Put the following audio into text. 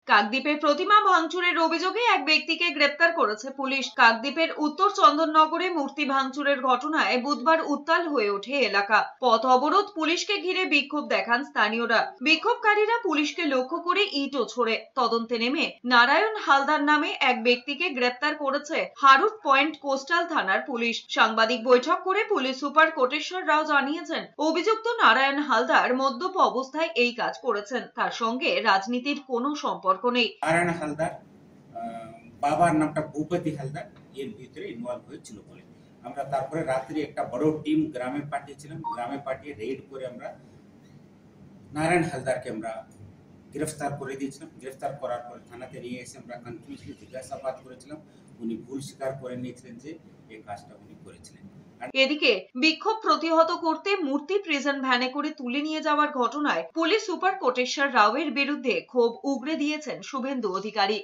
কাকদ্বীপে প্রতিমা ভাঙচুরের অভিযোগে এক ব্যক্তিকে গ্রেপ্তার করেছে পুলিশ। কাকদ্বীপের উত্তর চন্দননগরে মূর্তি ভাঙচুরের ঘটনায় বুধবার উত্তাল হয়ে ওঠে এলাকা। পথ অবরোধ, পুলিশকে ঘিরে বিক্ষোভ দেখান স্থানীয়রা। বিক্ষোভকারীরা পুলিশকে লক্ষ্য করে ইটও ছোড়ে। তদন্তে নেমে নারায়ণ হালদার নামে এক ব্যক্তিকে গ্রেপ্তার করেছে হারুট পয়েন্ট কোস্টাল থানার পুলিশ। সাংবাদিক বৈঠক করে পুলিশ সুপার কোটেশ্বর রাও জানিয়েছেন, অভিযুক্ত নারায়ণ হালদার মদ্যপ অবস্থায় এই কাজ করেছেন। তার সঙ্গে রাজনীতির কোনো সম্পর্ক নেই। নারায়ণ হালদার বাবার নামটা ভূপতি হালদার এর ভিতরে ইনভলভ হয়েছিল বলে আমরা তারপরে রাত্রে একটা বড় টিম গ্রামে পাঠিয়েছিলাম। গ্রামে পাঠিয়ে রেড করে আমরা নারায়ণ হালদারকে আমরা গ্রেফতার করে দিয়েছিলাম। গ্রেফতার করার পর থানাতে নিয়ে এসে আমরা কন্টিনিউসলি জিজ্ঞাসাবাদ করেছিলাম। উনি ভুল স্বীকার করে নিয়েছিলেন যে এই কাজটা উনি করেছিলেন। এদিকে বিক্ষোভ প্রতিহত করতে মূর্তি প্রিজন ভ্যানে করে তুলে নিয়ে যাওয়ার ঘটনায় পুলিশ সুপার কোটেশ্বর রাওয়ের বিরুদ্ধে ক্ষোভ উগরে দিয়েছেন শুভেন্দু অধিকারী।